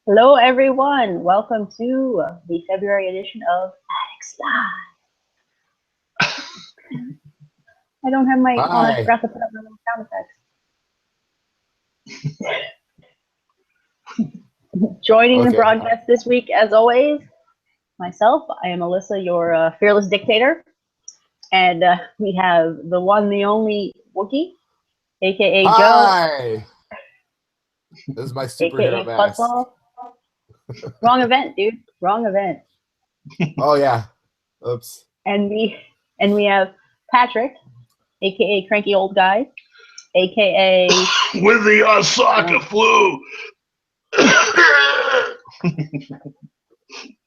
Hello, everyone. Welcome to the February edition of Addicts Live. I don't have my. Oh, I Hi. forgot to put up my little sound effects. Joining the Okay. broadcast this week, as always, myself. I am Alyssa, your fearless dictator, and we have the one, the only Wookie, aka Joe, Hi. This is my superhero aka mask. Puzzball. Wrong event, dude. Wrong event. Oh yeah. Oops. And we have Patrick, aka Cranky Old Guy, aka with the Osaka flu.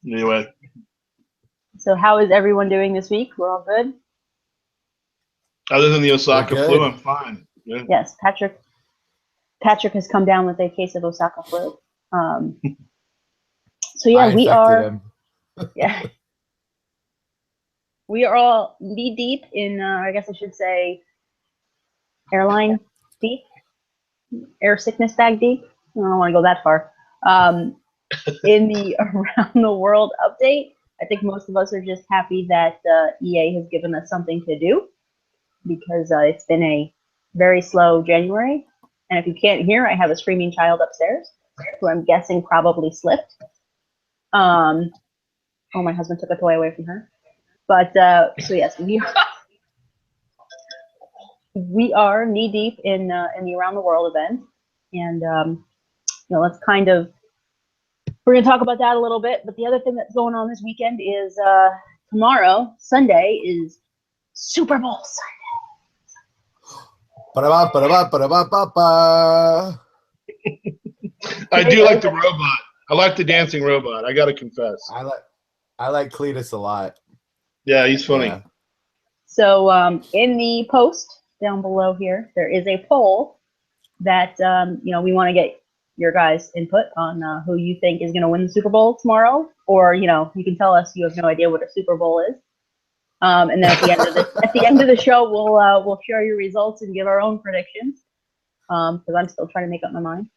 Anyway, So how is everyone doing this week? We're all good? other than the We're Osaka good. flu, I'm fine. Yeah. Yes, Patrick has come down with a case of Osaka flu. So yeah, I infected him. yeah, we are all knee deep in I guess I should say airline deep, air sickness bag deep. I don't want to go that far. In the around the world update, I think most of us are just happy that EA has given us something to do because it's been a very slow January. And if you can't hear, I have a screaming child upstairs who I'm guessing probably slipped. Oh, my husband took a toy away from her. But so yes, we are knee deep in the around the world event, and let's kind of we're going to talk about that a little bit. But the other thing that's going on this weekend is tomorrow, Sunday, is Super Bowl Sunday. Ba-da-ba, ba-da-ba, ba-da-ba, ba-ba. I do like the robot. I like the dancing robot. I gotta confess. I like Cletus a lot. Yeah, he's funny. Yeah. So in the post down below here, there is a poll that we want to get your guys' input on who you think is going to win the Super Bowl tomorrow, or you can tell us you have no idea what a Super Bowl is. And then at the end of the show, we'll share your results and give our own predictions. Because I'm still trying to make up my mind.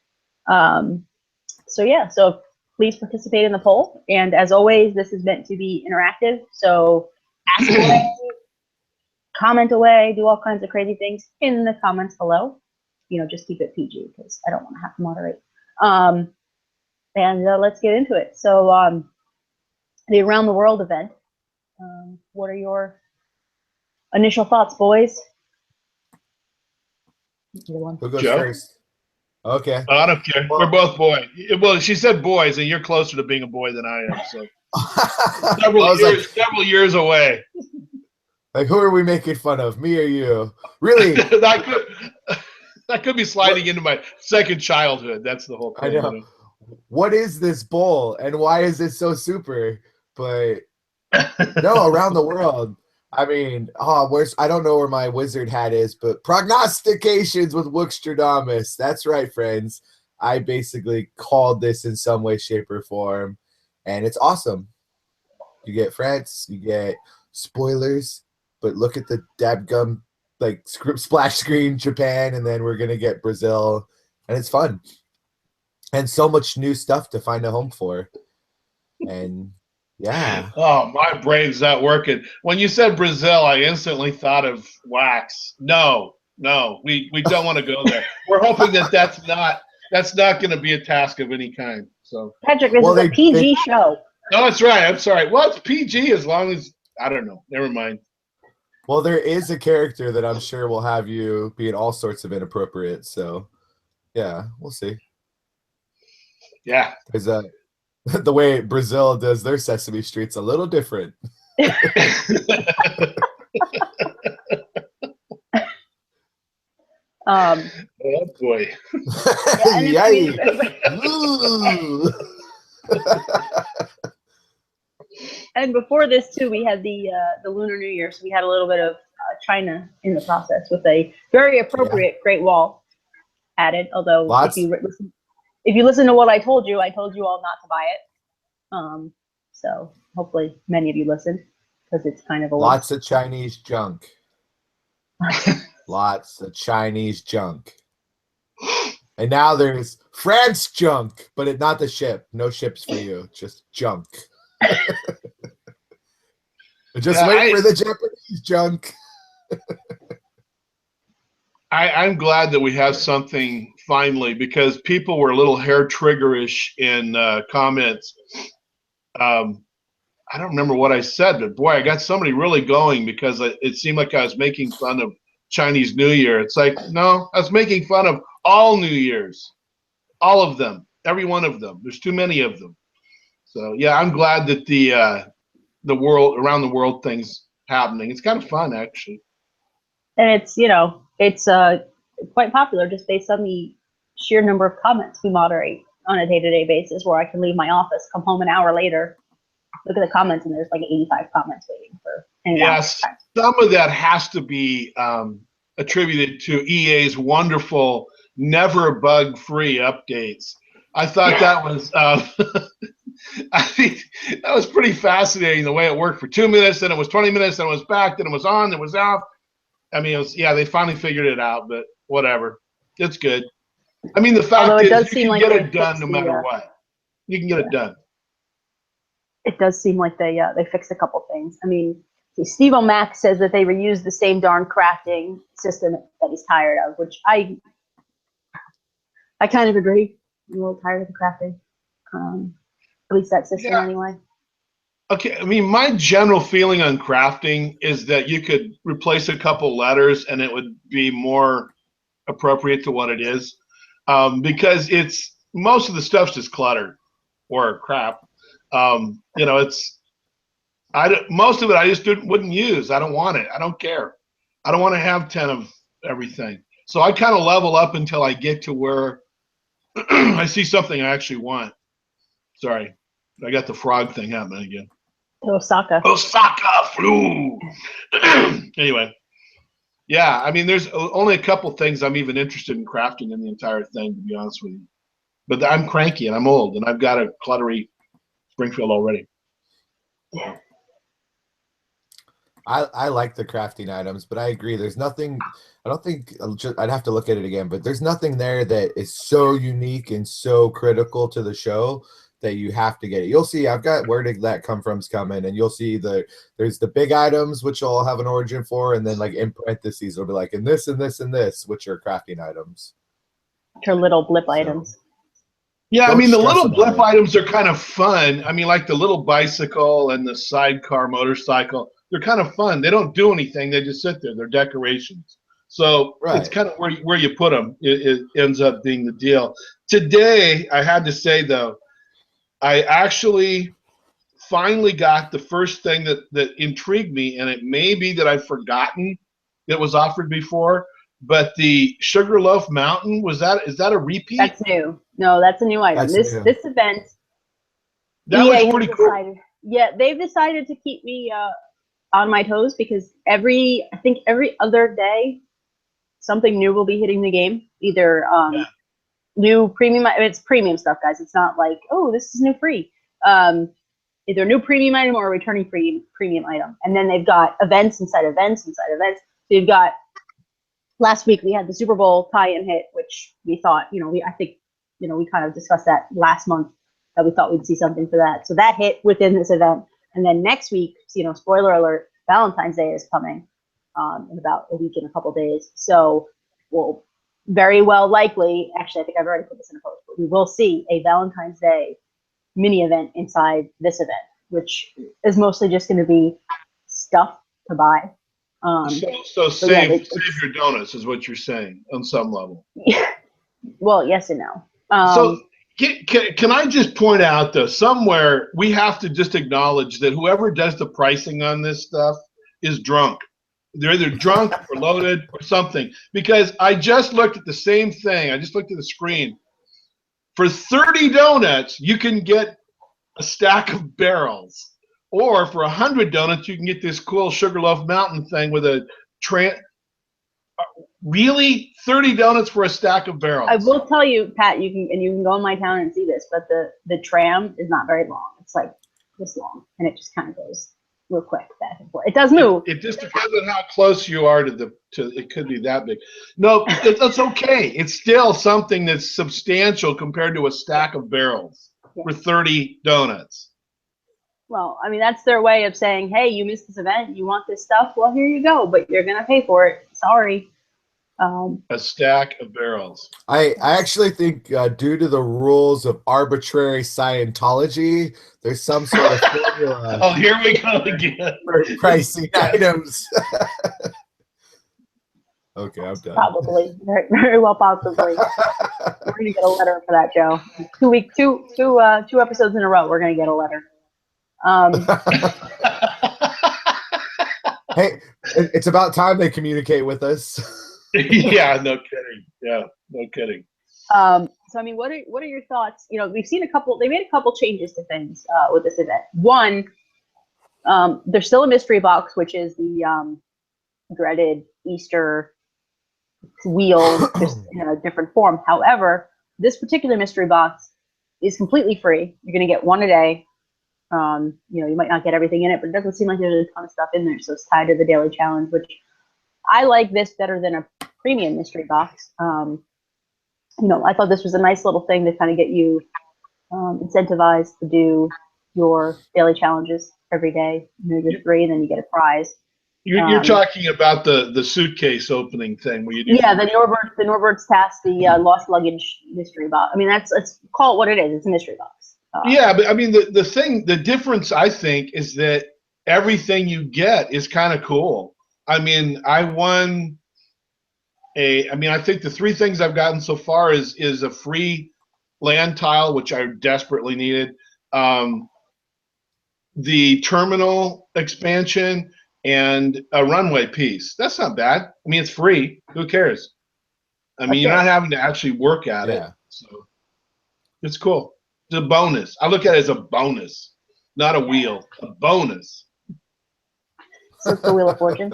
So please participate in the poll. And as always, this is meant to be interactive. So ask away, comment away, do all kinds of crazy things in the comments below. Just keep it PG because I don't want to have to moderate. And let's get into it. So the Around the World event. What are your initial thoughts, boys? Who goes Joe? first? Okay. I don't care. Well- We're both boys. Well, she said boys, and you're closer to being a boy than I am. So several years away. Like, who are we making fun of? Me or you? Really? that could be sliding into my second childhood. That's the whole thing. I know. What is this bowl and why is it so super? But no, around the world. I mean, I don't know where my wizard hat is, but prognostications with Wookstradamus. That's right, friends. I basically called this in some way, shape, or form, and it's awesome. You get France, you get spoilers, but look at the dadgum splash screen Japan, and then we're gonna get Brazil, and it's fun, and so much new stuff to find a home for, and. Yeah. Oh, my brain's not working. When you said Brazil, I instantly thought of wax. No, we don't want to go there. We're hoping that's not going to be a task of any kind. So Patrick, this is a PG show. No, that's right. I'm sorry. Well, it's PG as long as I don't know. Never mind. Well, there is a character that I'm sure will have you being all sorts of inappropriate. So, yeah, we'll see. Yeah. There's the way Brazil does their Sesame Street's a little different. Oh boy. Yay. And before this too, we had the Lunar New Year, so we had a little bit of China in the process with a very appropriate Great Wall added. Although if you listen to what I told you all not to buy it. So hopefully many of you listened because it's kind of a lots of Chinese junk. Lots of Chinese junk. And now there's France junk, but not the ship. No ships for you. Just junk. Just wait for the Japanese junk. I'm glad that we have something finally, because people were a little hair triggerish in comments. I don't remember what I said, but boy, I got somebody really going because it seemed like I was making fun of Chinese New Year. It's like, no, I was making fun of all New Years, all of them, every one of them. There's too many of them. So yeah, I'm glad that the world around the world thing's happening. It's kind of fun, actually. And it's, it's quite popular just based on the sheer number of comments we moderate on a day-to-day basis, where I can leave my office, come home an hour later, look at the comments, and there's like 85 comments waiting for any hour. Yes, some of that has to be attributed to EA's wonderful, never bug-free updates. I thought that was, I think that was pretty fascinating, the way it worked for 2 minutes, then it was 20 minutes, then it was back, then it was on, then it was off. I mean, it was, yeah, they finally figured it out, but whatever. It's good. I mean, the fact is you can get it done no matter what. You can get it done. It does seem like they fixed a couple things. I mean, Steve O'Mac says that they reused the same darn crafting system that he's tired of, which I kind of agree. I'm a little tired of the crafting. At least that system anyway. Okay, I mean, my general feeling on crafting is that you could replace a couple letters and it would be more appropriate to what it is, because it's most of the stuff's just clutter or crap. It's most of it I just wouldn't use. I don't want it. I don't care. I don't want to have 10 of everything. So I kind of level up until I get to where I see something I actually want. Sorry, I got the frog thing happening again. Osaka flew. Anyway, yeah, I mean, there's only a couple things I'm even interested in crafting in the entire thing, to be honest with you. But I'm cranky and I'm old and I've got a cluttery Springfield already. Yeah. I like the crafting items, but I agree. There's nothing. I don't think I'd have to look at it again, but there's nothing there that is so unique and so critical to the show that you have to get it. You'll see. I've got Where Did That Come From's coming, and you'll see there's the big items which will have an origin for, and then like in parentheses it'll be like in this and this and this, which are crafting items. Which are little blip items. Yeah, I mean, the little blip items are kind of fun. I mean, like the little bicycle and the sidecar motorcycle, they're kind of fun. They don't do anything. They just sit there. They're decorations. So it's kind of where you put them. It ends up being the deal. Today, I had to say, though, I actually finally got the first thing that intrigued me, and it may be that I've forgotten it was offered before, but the Sugarloaf Mountain, is that a repeat? That's new. No, that's a new item. This event, that was pretty cool. Yeah, they've decided to keep me on my toes, because I think every other day something new will be hitting the game. Either new premium, it's premium stuff, guys. It's not like, oh, this is new free. Either a new premium item or a returning premium item. And then they've got events inside events inside events. So you've got, last week we had the Super Bowl tie-in hit, which we thought, I think, we kind of discussed that last month, that we thought we'd see something for that. So that hit within this event. And then next week, spoiler alert, Valentine's Day is coming in about a week and a couple days. So we'll very well likely, actually, I think I've already put this in a post, but we will see a Valentine's Day mini event inside this event, which is mostly just going to be stuff to buy. So save your donuts is what you're saying on some level. Well, yes and no. So can I just point out, though, somewhere we have to just acknowledge that whoever does the pricing on this stuff is drunk. They're either drunk or loaded or something, because I just looked at the same thing. I just looked at the screen. For 30 donuts, you can get a stack of barrels. Or for 100 donuts, you can get this cool Sugarloaf Mountain thing with a really 30 donuts for a stack of barrels. I will tell you, Pat, you can go in my town and see this, but the tram is not very long. It's like this long, and it just kind of goes real quick back and forth. It does move. It just depends on how close you are to it could be that big. No, that's okay. It's still something that's substantial compared to a stack of barrels for 30 donuts. Well, I mean, that's their way of saying, hey, you missed this event. You want this stuff? Well, here you go, but you're going to pay for it. Sorry. A stack of barrels. I actually think due to the rules of arbitrary Scientology, there's some sort of formula. Oh, here we go again. For pricing items. Okay, I'm done. Probably. Very, very well possibly. We're going to get a letter for that, Joe. 2 episodes in a row, we're going to get a letter. Hey, it's about time they communicate with us. Yeah, no kidding. Yeah, no kidding. So I mean, what are your thoughts? You know, we've seen they made a couple changes to things with this event. One, there's still a mystery box, which is the dreaded Easter wheel, just in a different form. However, this particular mystery box is completely free. You're going to get one a day. You know, you might not get everything in it, but it doesn't seem like there's a ton of stuff in there. So it's tied to the daily challenge, which I like this better than a premium mystery box. You know, I thought this was a nice little thing to kind of get you incentivized to do your daily challenges every day. You know, you're free, then you get a prize. You're talking about the suitcase opening thing where you do. Yeah, the Norbert's task, the lost luggage mystery box. I mean, let's call it what it is. It's a mystery box. Yeah, but I mean, the difference I think is that everything you get is kind of cool. I mean, I think the 3 things I've gotten so far is a free land tile, which I desperately needed, the terminal expansion, and a runway piece. That's not bad. I mean, it's free. Who cares? I mean, you're not having to actually work at it. So it's cool. It's a bonus. I look at it as a bonus, not a wheel. A bonus. So it's the Wheel of Fortune.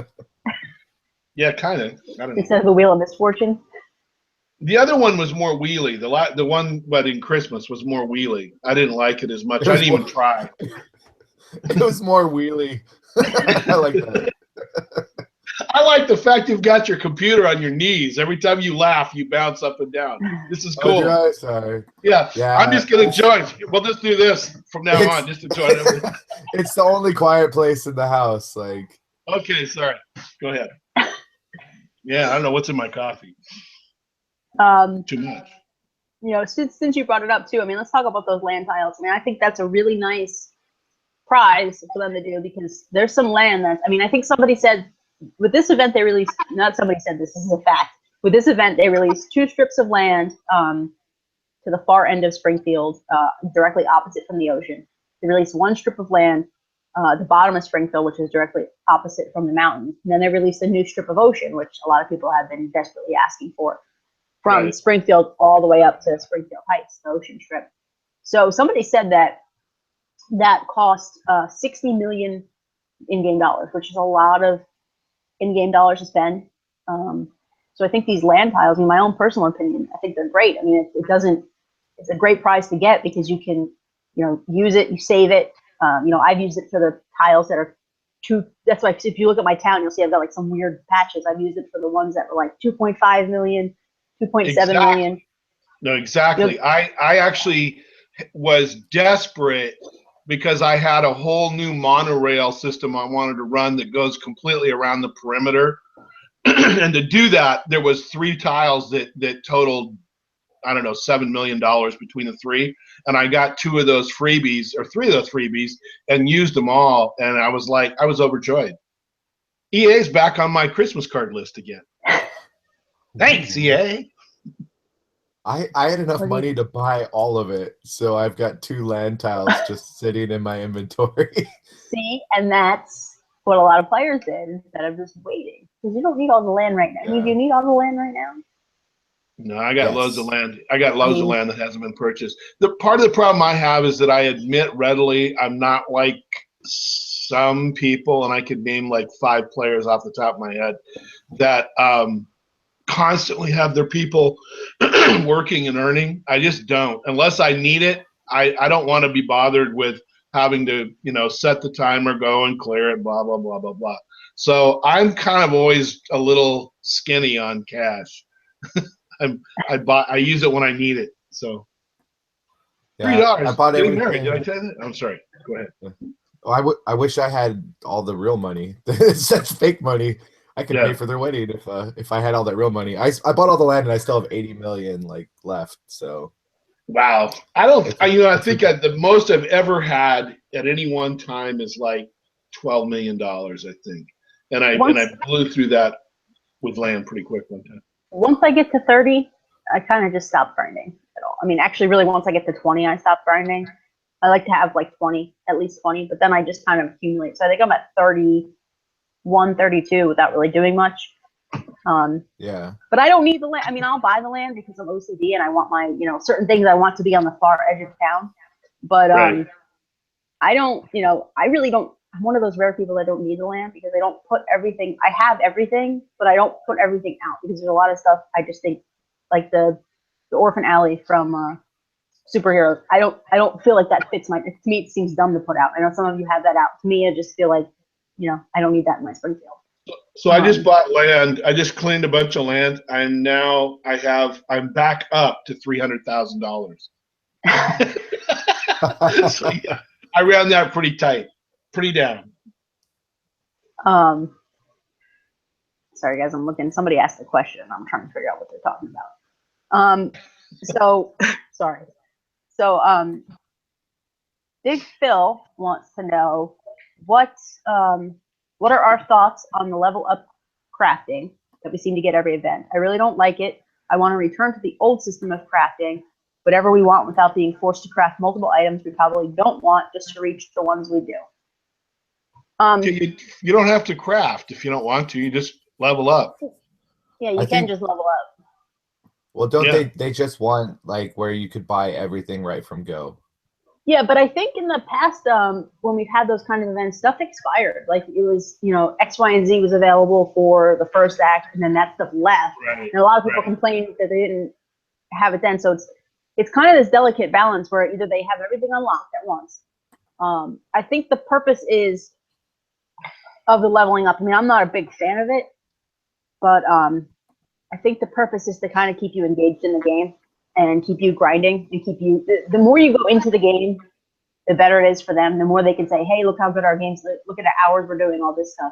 Yeah, kind of. I don't know. Instead of the Wheel of Misfortune. The other one was more wheelie. The one, but in Christmas, was more wheelie. I didn't like it as much. I didn't even try. It was more wheelie. I like that. I like the fact you've got your computer on your knees. Every time you laugh, you bounce up and down. This is cool. Oh, sorry. Yeah, I'm just going to join. We'll just do this from now on, just to join everything. It's the only quiet place in the house. Like. Okay, sorry. Go ahead. Yeah, I don't know what's in my coffee. Too much. You know, since you brought it up too, I mean, let's talk about those land tiles. I mean, I think that's a really nice prize for them to do, because there's some land that's, I mean, I think somebody said with this event they released, not somebody said this is a fact, with this event they released 2 strips of land to the far end of Springfield, directly opposite from the ocean. They released 1 strip of land the bottom of Springfield, which is directly opposite from the mountains. And then they released a new strip of ocean, which a lot of people have been desperately asking for, from Springfield all the way up to Springfield Heights, the ocean strip. So somebody said that cost $60 million in-game dollars, which is a lot of in-game dollars to spend. So I think these land tiles, in my own personal opinion, I think they're great. I mean, it's a great prize to get, because you can, you know, use it, you save it. You know, I've used it for the tiles that are that's why if you look at my town, you'll see I've got like some weird patches. I've used it for the ones that were like 2.5 million, 2.7 million. No, exactly. You know, I actually was desperate because I had a whole new monorail system I wanted to run that goes completely around the perimeter. And to do that, there was 3 tiles that totaled, I don't know, $7 million between the 3. And I got 2 of those freebies, or 3 of those freebies, and used them all. And I was overjoyed. EA's back on my Christmas card list again. Thanks, EA. I had enough money to buy all of it, so I've got 2 land tiles just sitting in my inventory. See, and that's what a lot of players did instead of just waiting, because you don't need all the land right now. Yeah. Do you need all the land right now? No, I got loads of land. I got loads of land that hasn't been purchased. The part of the problem I have is that I admit readily I'm not like some people, and I could name like 5 players off the top of my head that constantly have their people working and earning. I just don't. Unless I need it, I don't want to be bothered with having to, you know, set the timer, go and clear it, blah, blah, blah, blah, blah. So I'm kind of always a little skinny on cash. I use it when I need it. So $3. I bought Getting married. everything. Did I tell you that? I'm sorry. Go ahead. Oh, I wish I had all the real money. Such fake money. I could Yeah. pay for their wedding if I had all that real money. I bought all the land and I still have 80 million like left. So Wow. I think the most I've ever had at any one time is like $12 million, I think. And I blew through that with land pretty quick one time. Once I get to 30, I kind of just stop grinding at all. I mean, actually, really, once I get to 20, I stop grinding. I like to have like 20, at least 20, but then I just kind of accumulate. So I think I'm at 31, 32 without really doing much. yeah. But I don't need the land. I mean, I'll buy the land because I'm OCD and I want my, you know, certain things I want to be on the far edge of town. But Right. I don't, you know, I really don't. I'm one of those rare people that don't need the land because I don't put everything. I have everything, but I don't put everything out because there's a lot of stuff I just think, like the Orphan Alley from Superheroes. I don't feel like that fits my. To me, it seems dumb to put out. I know some of you have that out. To me, I just feel like, you know, I don't need that in my Springfield. So I just bought land. I just cleaned a bunch of land, and now I'm back up to $300,000. So yeah, I ran that pretty tight, pretty down. Sorry guys, I'm looking. Somebody asked a question. I'm trying to figure out what they're talking about. So sorry. So Big Phil wants to know what are our thoughts on the level up crafting that we seem to get every event. I really don't like it. I want to return to the old system of crafting, whatever we want without being forced to craft multiple items we probably don't want just to reach the ones we do. You don't have to craft if you don't want to. You just level up. Yeah, you can just level up. Well, don't they just want like where you could buy everything right from go? Yeah, but I think in the past, when we've had those kind of events, stuff expired. Like it was, you know, X, Y, and Z was available for the first act, and then that stuff left. Right. And a lot of people complained that they didn't have it then. So it's kind of this delicate balance where either they have everything unlocked at once. I think the purpose is of the leveling up. I mean, I'm not a big fan of it, but I think the purpose is to kind of keep you engaged in the game and keep you grinding and keep you. The more you go into the game, the better it is for them. The more they can say, "Hey, look how good our game's. Look at the hours we're doing all this stuff."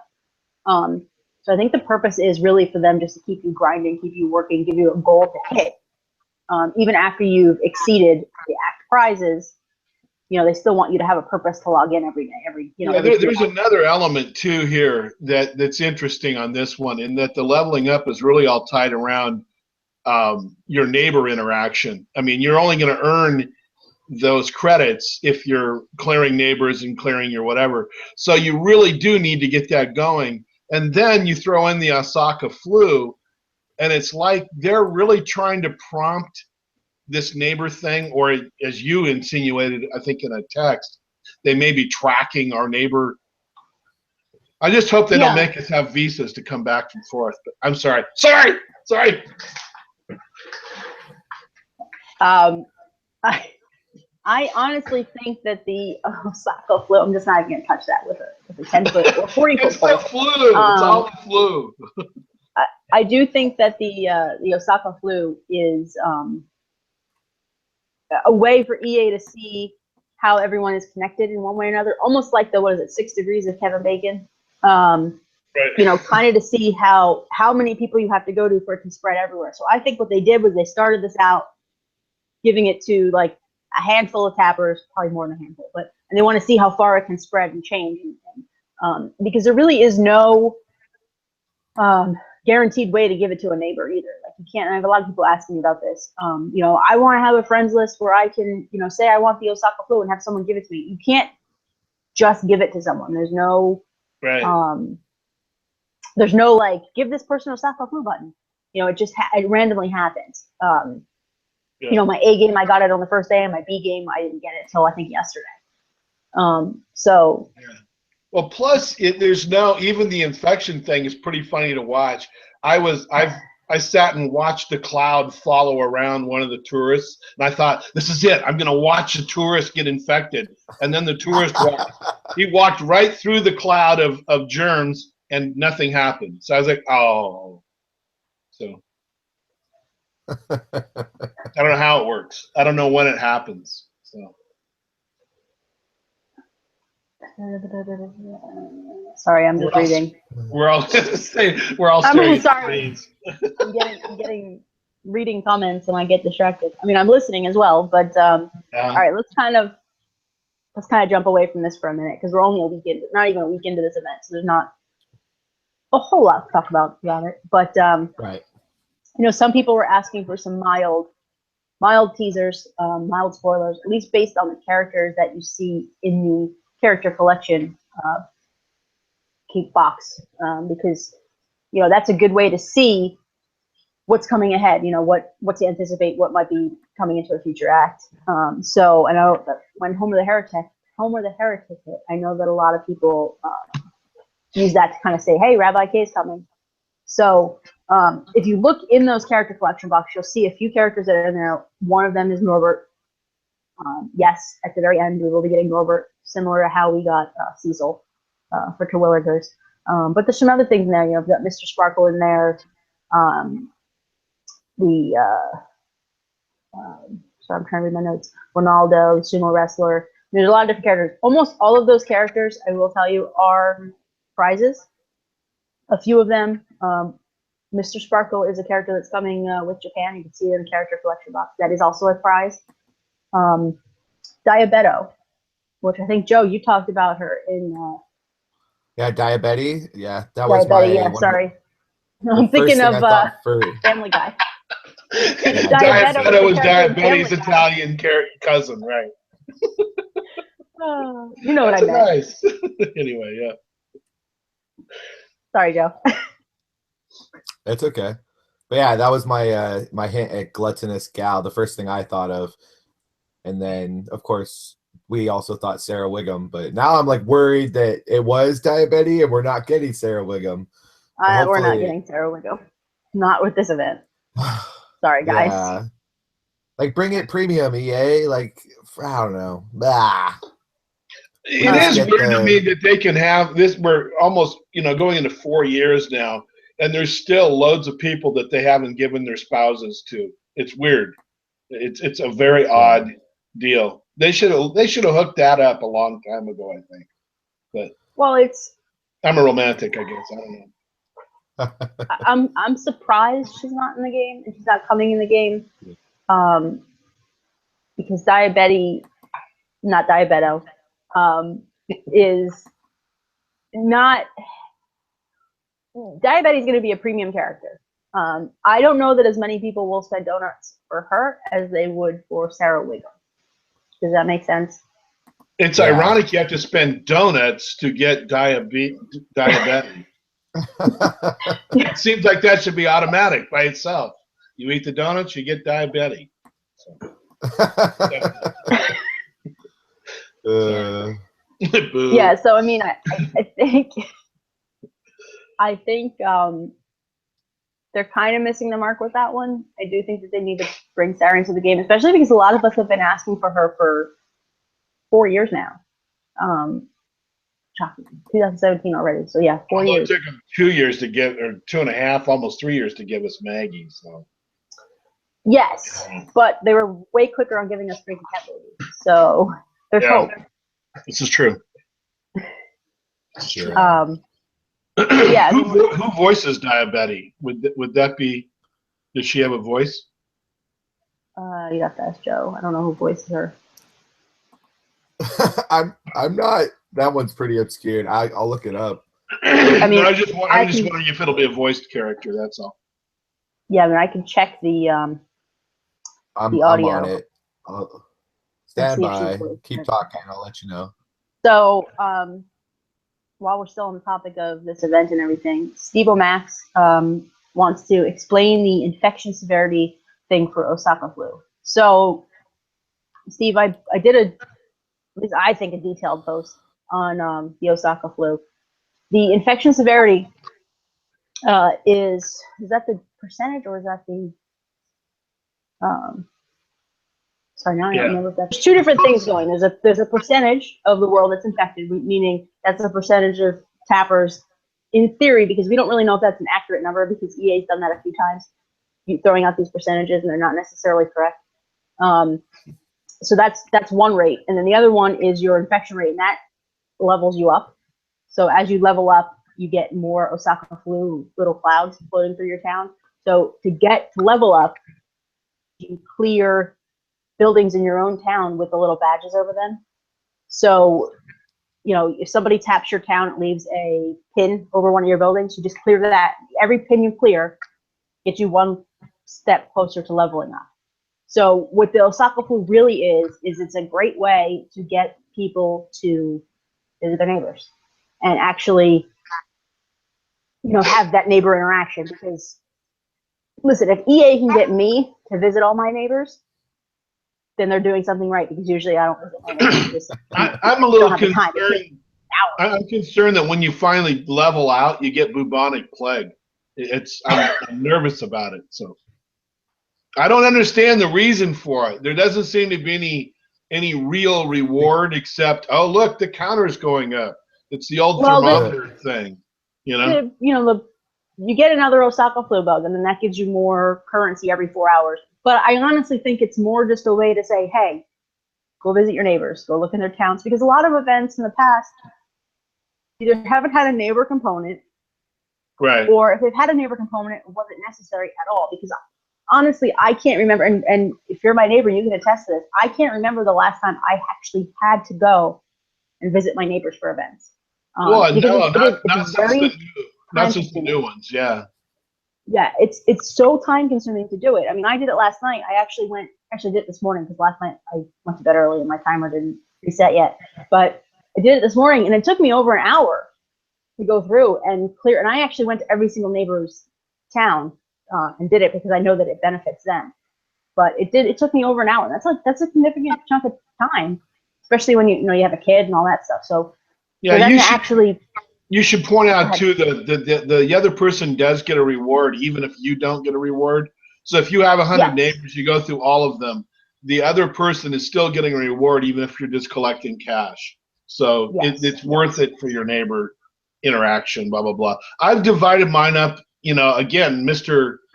So I think the purpose is really for them just to keep you grinding, keep you working, give you a goal to hit. Even after you've exceeded the act prizes, you know, they still want you to have a purpose to log in every day. There's another element too here that's interesting on this one, in that the leveling up is really all tied around your neighbor interaction. I mean, you're only going to earn those credits if you're clearing neighbors and clearing your whatever. So you really do need to get that going. And then you throw in the Osaka flu, and it's like they're really trying to prompt this neighbor thing, or as you insinuated, I think in a text, they may be tracking our neighbor. I just hope they don't make us have visas to come back and forth. But I'm sorry. I honestly think that the Osaka flu. I'm just not even gonna touch that with a 10-foot or 40-foot It's the flu. It's all the flu. I do think that the Osaka flu is a way for EA to see how everyone is connected in one way or another, almost like the 6 Degrees of Kevin Bacon. Right. You know, kind of to see how many people you have to go to for it to spread everywhere. So I think what they did was they started this out, giving it to like a handful of tappers, probably more than a handful, and they want to see how far it can spread and change, because there really is no guaranteed way to give it to a neighbor either. Like you can't. I have a lot of people asking me about this. You know, I want to have a friends list where I can, you know, say I want the Osaka flu and have someone give it to me. You can't just give it to someone. There's no, there's no like give this person Osaka flu button. You know, it just it randomly happens. You know, my A game I got it on the first day, and my B game I didn't get it till I think yesterday. Well, plus there's no, even the infection thing is pretty funny to watch. I've I sat and watched the cloud follow around one of the tourists, and I thought, this is it. I'm going to watch a tourist get infected. And then the tourist walked right through the cloud of germs, and nothing happened. So I was like, oh. So I don't know how it works. I don't know when it happens. So. Sorry, I'm just reading. We're all I'm sorry. I'm getting reading comments and I get distracted. I mean, I'm listening as well, but all right, let's kind of jump away from this for a minute because we're only a week into, not even a week into this event, so there's not a whole lot to talk about it. But right. You know, some people were asking for some mild teasers, mild spoilers, at least based on the characters that you see in the character collection box, because you know that's a good way to see what's coming ahead. You know what to anticipate, what might be coming into a future act. So I know that when Homer the Heretic hit, I know that a lot of people use that to kind of say, hey, Rabbi K is coming. So if you look in those character collection boxes, you'll see a few characters that are in there. One of them is Norbert. Yes, at the very end, we will be getting Norbert, similar to how we got Cecil for Terwilligers. But there's some other things in there. You know, we've got Mr. Sparkle in there. Sorry, I'm trying to read my notes. Ronaldo, sumo wrestler. There's a lot of different characters. Almost all of those characters, I will tell you, are prizes. A few of them. Mr. Sparkle is a character that's coming with Japan. You can see it in the character collection box. That is also a prize. Diabeto, which I think, Joe, you talked about her in... yeah, Diabetes. Yeah, that was sorry. I'm thinking of Family Guy. Diabeto was Diabetes' Italian cousin, right? You know what I meant. Nice. Anyway, yeah. Sorry, Joe. It's okay. But yeah, that was my my hint at gluttonous gal, the first thing I thought of. And then, of course, we also thought Sarah Wiggum. But now I'm like worried that it was Diabetes and we're not getting Sarah Wiggum. We're not getting Sarah Wiggum. Not with this event. Sorry, guys. Yeah. Like, bring it premium, EA. Like, I don't know. Blah. It is weird to me that they can have this. We're almost, going into 4 years now, and there's still loads of people that they haven't given their spouses to. It's weird. It's a very odd deal. They should have hooked that up a long time ago, I think. But I'm a romantic, I guess. I don't know. I'm surprised she's not in the game and she's not coming in the game, because Diabetes is not. Diabetes is going to be a premium character. I don't know that as many people will spend donuts for her as they would for Sarah Wiggum. Does that make sense? It's ironic you have to spend donuts to get diabetes. It seems like that should be automatic by itself. You eat the donuts, you get diabetes. Yeah, so I mean, I think they're kind of missing the mark with that one. I do think that they need to bring Sarah into the game, especially because a lot of us have been asking for her for 4 years now. 2017 already, so yeah, 4 years. It took them 2 years to get, or 2.5, almost 3 years to give us Maggie. So yes, but they were way quicker on giving us Frankie Cat Baby. So there's hope. This is true. Yeah. Who voices Diabetes? Would that be? Does she have a voice? You have to ask Joe. I don't know who voices her. I'm not. That one's pretty obscure. I'll look it up. I mean, I'm just wondering if it'll be a voiced character. That's all. Yeah, I mean, I can check the audio. I'm on it. Stand by. Keep talking. I'll let you know. So, while we're still on the topic of this event and everything, Steve O'Max wants to explain the infection severity thing for Osaka flu. So, Steve, I did at least I think, a detailed post on the Osaka flu. The infection severity is that the percentage or is that the sorry, now I Yeah. don't remember if that's two different things going. There's a percentage of the world that's infected, meaning that's a percentage of tappers in theory, because we don't really know if that's an accurate number because EA's done that a few times, throwing out these percentages and they're not necessarily correct. So that's one rate, and then the other one is your infection rate, and that levels you up. So as you level up, you get more Osaka flu little clouds floating through your town. So to level up, you clear buildings in your own town with the little badges over them. So, you know, if somebody taps your town, it leaves a pin over one of your buildings, you just clear that. Every pin you clear gets you one step closer to leveling up. So what the Osaka flu really is it's a great way to get people to visit their neighbors and actually, you know, have that neighbor interaction. Because listen, if EA can get me to visit all my neighbors, then they're doing something right, because usually I don't visit my neighbors. I'm a little concerned. I'm concerned that when you finally level out, you get bubonic plague. I'm nervous about it. So I don't understand the reason for it. There doesn't seem to be any real reward except, oh, look, the counter's going up. It's the old thermometer thing, you know. You get another Osaka flu bug, and then that gives you more currency every 4 hours. But I honestly think it's more just a way to say, hey, go visit your neighbors, go look in their towns, because a lot of events in the past either haven't had a neighbor component, right, or if they've had a neighbor component, it wasn't necessary at all. Because honestly, I can't remember, and if you're my neighbor, you can attest to this, I can't remember the last time I actually had to go and visit my neighbors for events. Well, no, not since the new ones, yeah. Yeah, it's so time consuming to do it. I mean, I did it last night. I actually did it this morning, because last night I went to bed early and my timer didn't reset yet. But I did it this morning, and it took me over an hour to go through and clear. And I actually went to every single neighbor's town and did it because I know that it benefits them. But it took me over an hour. That's a significant chunk of time, especially when you have a kid and all that stuff. So yeah, you should point out too the other person does get a reward even if you don't get a reward. So if you have 100 neighbors, you go through all of them, the other person is still getting a reward even if you're just collecting cash. So it's worth it for your neighbor interaction, blah, blah, blah. I've divided mine up, again,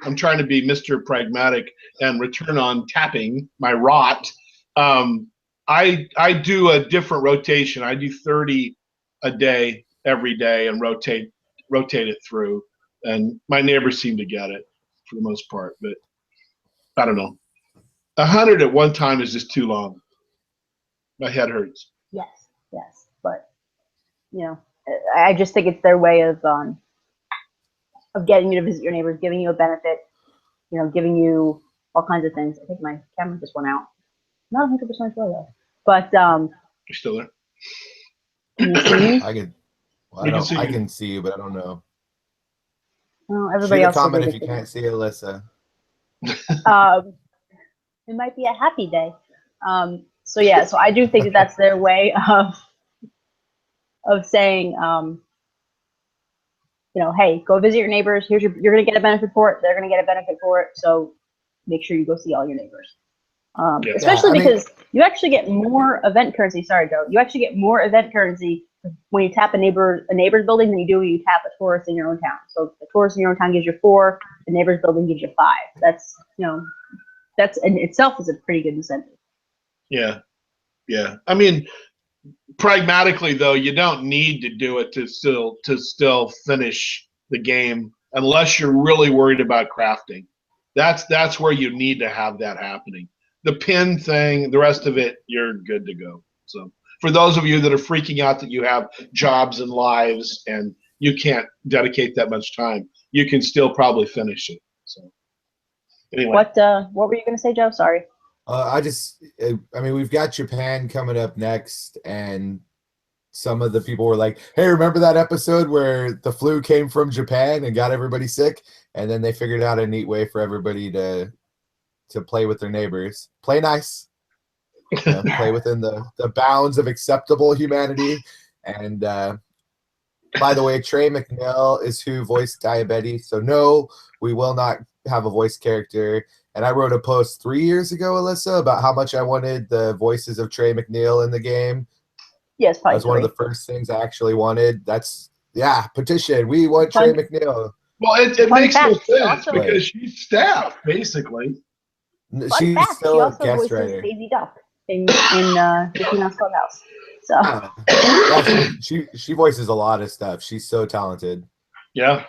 I'm trying to be Mr. Pragmatic and return on tapping my rot. I do a different rotation. I do 30 a day every day and rotate it through, and my neighbors seem to get it for the most part, but I don't know. 100 at one time is just too long. My head hurts. Yes, but I just think it's their way of getting you to visit your neighbors, giving you a benefit, giving you all kinds of things. I think my camera just went out. Not 100% sure though, but you're still there. Can you see me? I can see you, but I don't know. Well, everybody else. Comment if you can't see Alyssa. It might be a happy day. So I do think that's their way of saying, hey, go visit your neighbors. You're going to get a benefit for it. They're going to get a benefit for it. So make sure you go see all your neighbors. Especially because you actually get more event currency. Sorry, Joe. You actually get more event currency when you tap a neighbor's building than you do when you tap a tourist in your own town. So the tourist in your own town gives you 4, the neighbor's building gives you 5. That's in itself is a pretty good incentive. Yeah. I mean, pragmatically though, you don't need to do it to still finish the game unless you're really worried about crafting. That's where you need to have that happening. The pin thing, the rest of it, you're good to go. So for those of you that are freaking out that you have jobs and lives and you can't dedicate that much time, you can still probably finish it. So anyway. What were you going to say, Joe? Sorry. We've got Japan coming up next, and some of the people were like, hey, remember that episode where the flu came from Japan and got everybody sick? And then they figured out a neat way for everybody to play with their neighbors. Play nice. Play within the bounds of acceptable humanity. And by the way, Trey McNeil is who voiced Diabetes. So no, we will not have a voice character. And I wrote a post 3 years ago, Alyssa, about how much I wanted the voices of Trey McNeil in the game. Yes, That probably was one of the first things I actually wanted. That's, yeah, petition. We want Trey McNeil. Well, it Fun makes no fact, she sense also- because she's staff, basically. Fun She's fact, still she a also guest voices writer. Daisy Duck in Mickey Mouse Clubhouse. So Yeah, she voices a lot of stuff. She's so talented. Yeah.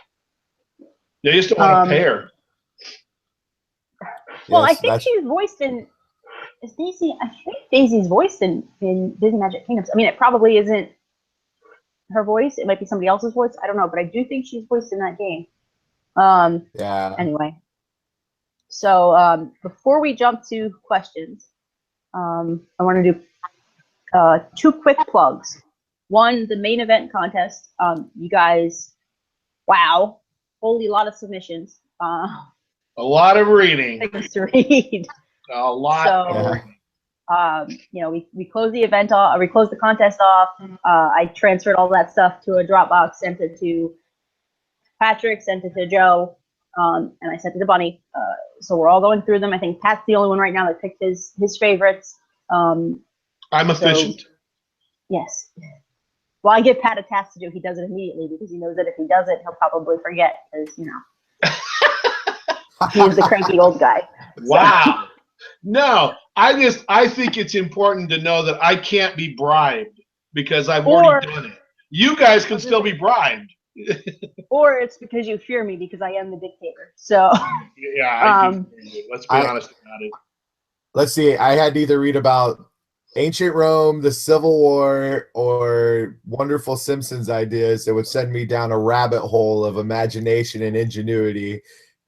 They used to want to pay her. well, Yes, I think she's voiced in. Is Daisy? I think Daisy's voiced in Disney Magic Kingdoms. I mean, it probably isn't her voice. It might be somebody else's voice. I don't know, but I do think she's voiced in that game. Yeah. Anyway, so before we jump to questions, I want to do 2 quick plugs. One, the main event contest. You guys, wow, holy lot of submissions. A lot of reading. Things to read. A lot. So, you know, we closed the event off. We closed the contest off. I transferred all that stuff to a Dropbox, sent it to Patrick, sent it to Joe, and I sent it to Bunny. So we're all going through them. I think Pat's the only one right now that picked his favorites. I'm efficient. So, yes. Well, I give Pat a task to do. He does it immediately because he knows that if he does it, he'll probably forget because, you know, he is the cranky old guy. Wow. No, I think it's important to know that I can't be bribed because I've already done it. You guys can still be bribed. Or it's because you fear me because I am the dictator. So yeah, let's be honest about it. Let's see. I had to either read about ancient Rome, the Civil War, or wonderful Simpsons ideas that would send me down a rabbit hole of imagination and ingenuity.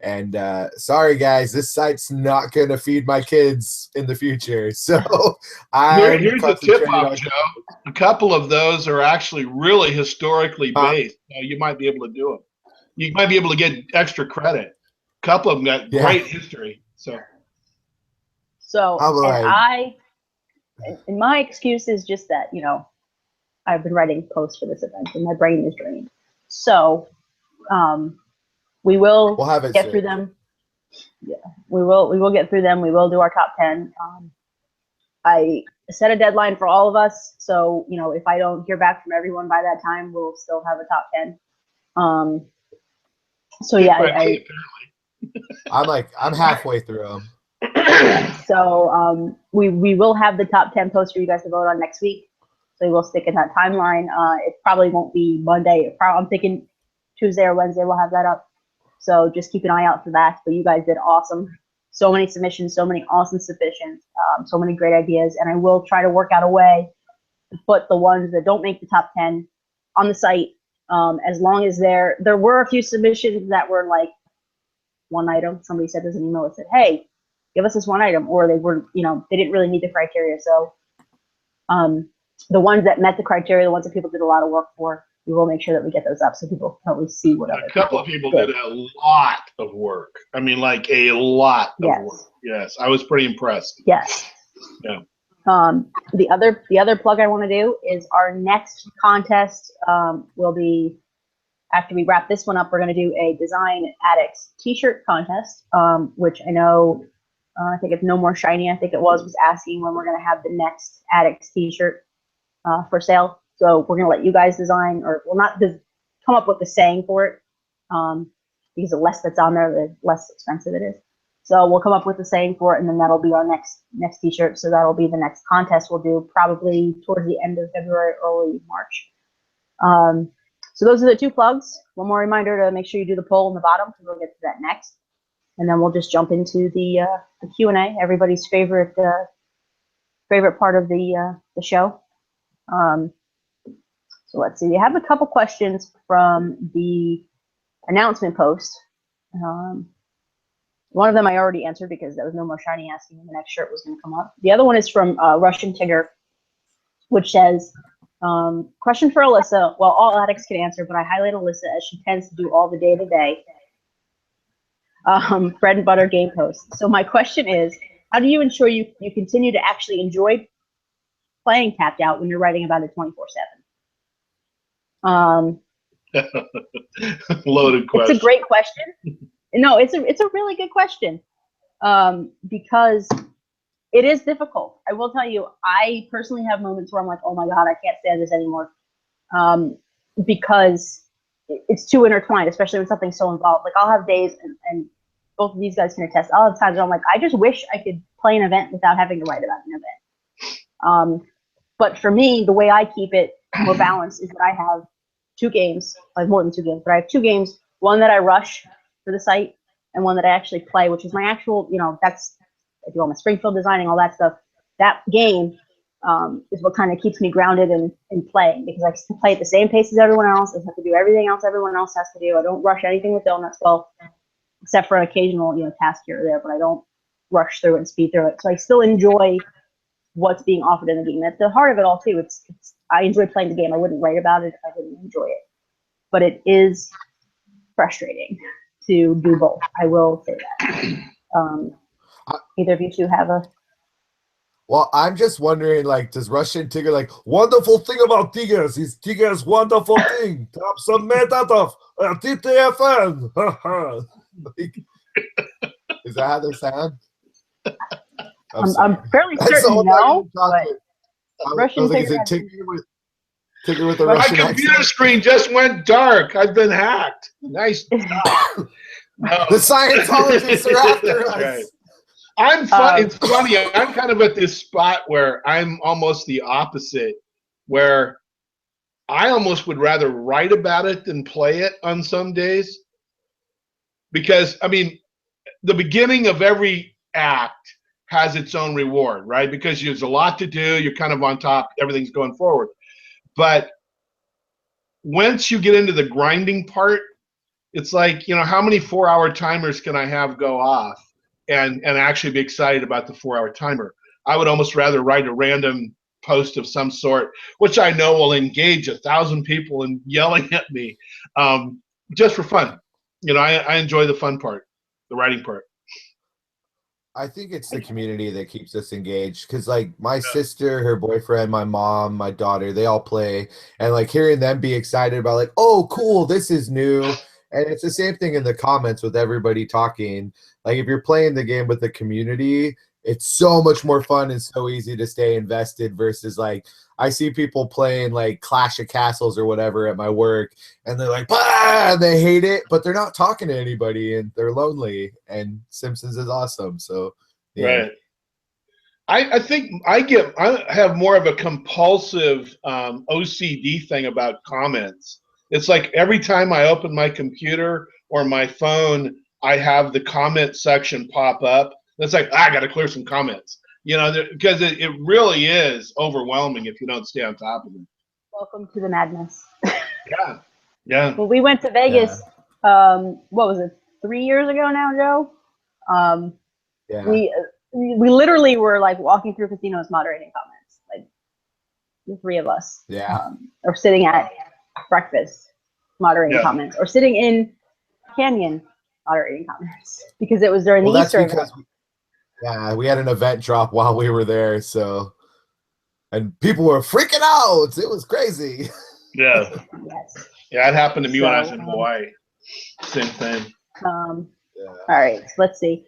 And sorry, guys, this site's not going to feed my kids in the future. So here's a tip-off, Joe. A couple of those are actually really historically based. You might be able to do them. You might be able to get extra credit. A couple of them got great history. And my excuse is just that, you know, I've been writing posts for this event and my brain is drained. So we'll get through them. Yeah, we will get through them. We will do our top 10. I set a deadline for all of us. So, you know, if I don't hear back from everyone by that time, we'll still have a top 10. So yeah, I'm halfway through them. So we will have the top 10 posts for you guys to vote on next week. So we will stick in that timeline. It probably won't be Monday. I'm thinking Tuesday or Wednesday we'll have that up. So just keep an eye out for that. But you guys did awesome. So many submissions, so many awesome submissions, so many great ideas. And I will try to work out a way to put the ones that don't make the top 10 on the site. As long as there were a few submissions that were like one item. Somebody sent us an email that said, hey, give us this one item, or they were, you know, they didn't really meet the criteria. So the ones that met the criteria, the ones that people did a lot of work for, we will make sure that we get those up so people can always see what a couple of people did a lot of work. I mean, like a lot of work. Yes, I was pretty impressed. Yes. Yeah. The other plug I want to do is our next contest will be, after we wrap this one up, we're going to do a Design Addicts t-shirt contest, which I know, I think it's No More Shiny, I think it was asking when we're going to have the next Addicts t-shirt for sale. So we're going to let you guys design, or well, not come up with the saying for it, because the less that's on there, the less expensive it is. So we'll come up with the saying for it, and then that'll be our next t-shirt. So that'll be the next contest we'll do, probably towards the end of February, early March. So those are the 2 plugs. One more reminder to make sure you do the poll in the bottom, because we'll get to that next. And then we'll just jump into the Q&A, everybody's favorite part of the show. So let's see. We have a couple questions from the announcement post. One of them I already answered because that was No More Shiny asking when the next shirt was going to come up. The other one is from Russian Tigger, which says, question for Alyssa. Well, all addicts can answer, but I highlight Alyssa as she tends to do all the day-to-day bread and butter game posts. So my question is, how do you ensure you continue to actually enjoy playing Tapped Out when you're writing about it 24/7? Loaded question. It's a great question. No, it's a really good question, because it is difficult. I will tell you, I personally have moments where I'm like, oh my god, I can't stand this anymore, because it's too intertwined, especially when something's so involved. Like I'll have days, and both of these guys can attest. I'll have times where I'm like, I just wish I could play an event without having to write about an event. But for me, the way I keep it more balanced is that I have 2 games, like more than 2 games, but I have 2 games. One that I rush for the site, and one that I actually play, which is my actual, that's, I do all my Springfield designing, all that stuff. That game is what kind of keeps me grounded in playing, because I play at the same pace as everyone else. I have to do everything else everyone else has to do. I don't rush anything with donuts, well, except for an occasional, task here or there, but I don't rush through it and speed through it. So I still enjoy what's being offered in the game. That's the heart of it all too. It's I enjoy playing the game. I wouldn't write about it if I didn't enjoy it. But it is frustrating to do both. I will say that. Either of you two have a... Well, I'm just wondering, like, does Russian Tigger, like, wonderful thing about Tigers is Tigers wonderful thing. Top some metatov, TTFN. Like, is that how they sound? I'm fairly certain no, but Russian Tigger Tigger with the My Russian computer accent? screen just went dark. I've been hacked. Nice job. No. The Scientologists are after us. Right. I'm fun. It's funny. I'm kind of at this spot where I'm almost the opposite, where I almost would rather write about it than play it on some days. Because, I mean, the beginning of every act has its own reward, right? Because there's a lot to do. You're kind of on top. Everything's going forward. But once you get into the grinding part, it's like, how many 4-hour timers can I have go off and actually be excited about the 4-hour timer? I would almost rather write a random post of some sort, which I know will engage 1,000 people in yelling at me, just for fun. I enjoy the fun part, the writing part. I think it's the community that keeps us engaged, because like my sister, her boyfriend, my mom, my daughter, they all play, and like hearing them be excited about like, oh cool, this is new. And it's the same thing in the comments with everybody talking. Like if you're playing the game with the community, it's so much more fun and so easy to stay invested versus like I see people playing like Clash of Castles or whatever at my work, and they're like, bah! And they hate it, but they're not talking to anybody and they're lonely, and Simpsons is awesome. So yeah. Right. I think I have more of a compulsive OCD thing about comments. It's like every time I open my computer or my phone, I have the comment section pop up. It's like, I got to clear some comments, because it really is overwhelming if you don't stay on top of it. Welcome to the madness. Yeah. Yeah. Well, we went to Vegas, what was it, 3 years ago now, Joe? Yeah. We literally were like walking through casinos moderating comments, like the 3 of us. Yeah. Or sitting at breakfast moderating comments, or sitting in Canyon moderating comments, because it was during the Easter event. We had an event drop while we were there, and people were freaking out. It was crazy. Yeah. Yes. Yeah, it happened to me when I was in Hawaii. Same thing. All right, so let's see.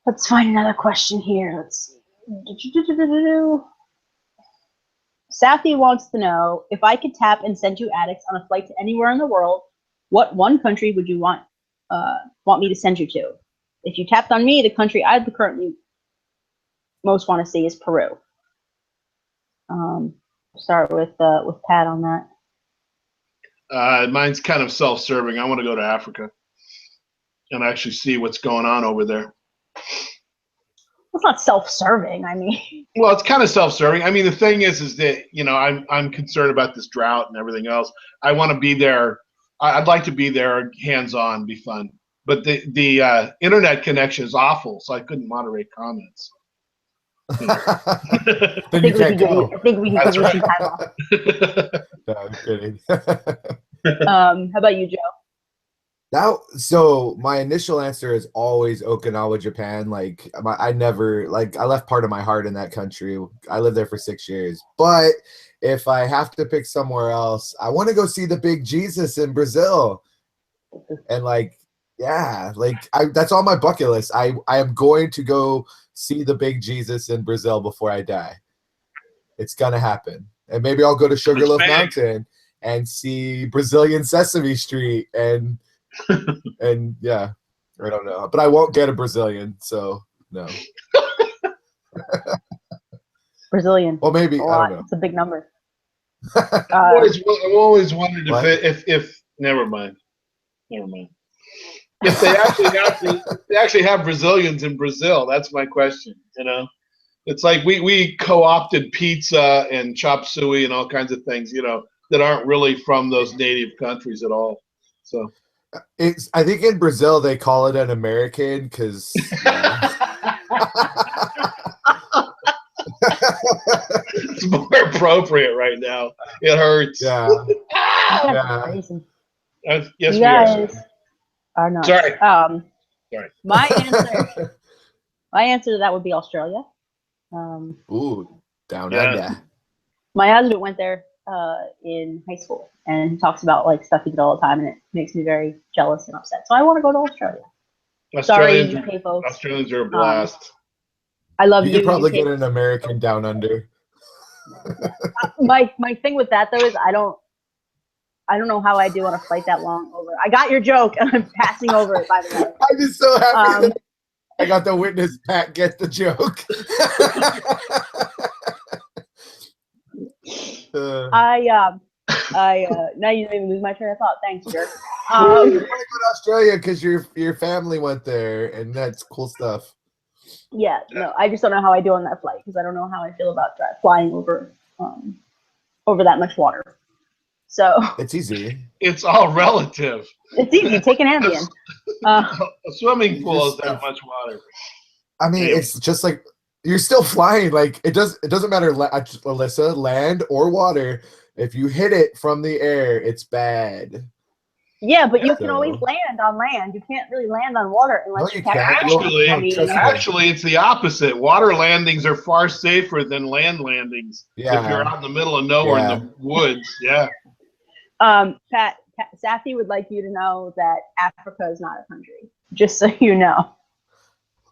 Let's find another question here. Let's see. Safi wants to know, if I could tap and send you addicts on a flight to anywhere in the world, what one country would you want me to send you to? If you tapped on me, the country I'd currently most want to see is Peru. Start with Pat on that. Mine's kind of self-serving. I want to go to Africa and actually see what's going on over there. It's not self-serving. I mean, well, it's kind of self-serving. I mean, the thing is that I'm concerned about this drought and everything else. I want to be there. I'd like to be there, hands-on, be fun. But the internet connection is awful, so I couldn't moderate comments. Then you can't go. I think we can give you some time off. No, I'm kidding. How about you, Joe? So my initial answer is always Okinawa, Japan. Like I left part of my heart in that country. I lived there for 6 years. But if I have to pick somewhere else, I want to go see the big Jesus in Brazil. And like Yeah, like that's on my bucket list. I am going to go see the big Jesus in Brazil before I die. It's gonna happen, and maybe I'll go to Sugarloaf big. Mountain and see Brazilian Sesame Street, and yeah, I don't know, but I won't get a Brazilian, so no. Brazilian. Well, maybe A I lot. don't know. It's a big number. I've always wondered What? if never mind. If they actually have Brazilians in Brazil, that's my question. You know, it's like we co-opted pizza and chop suey and all kinds of things, you know, that aren't really from those native countries at all. So I think in Brazil they call it an American because. it's more appropriate right now. It hurts. Yeah. Yeah. Yes, You we guys are nuts. Sorry. Sorry. My answer to that would be Australia. Ooh, down Yeah. under. My husband went there in high school, and he talks about like stuff he did all the time, and it makes me very jealous and upset. So I want to go to Australia. Sorry, UK folks. Australians are a blast. I love You you. could probably UK. get an American down under. My thing with that though is I don't know how I do on a flight that long over. I got your joke, and I'm passing over it, by the way. I'm just so happy that I got to witness Pat get the joke. Now you didn't even lose my train of thought. Thanks, jerk. You want to go to Australia because your family went there, and that's cool stuff. Yeah, no, I just don't know how I do on that flight because I don't know how I feel about flying over that much water. So it's easy. It's all relative. It's easy. Take an Ambien. A swimming pool is that much water. I mean, it's just like you're still flying. Like it doesn't matter, Alyssa, land or water. If you hit it from the air, it's bad. Yeah, but you can always land on land. You can't really land on water unless you can. Actually, it's the opposite. Water landings are far safer than land landings. Yeah. If you're out in the middle of nowhere in the woods. Yeah. Pat, Safi would like you to know that Africa is not a country. Just so you know.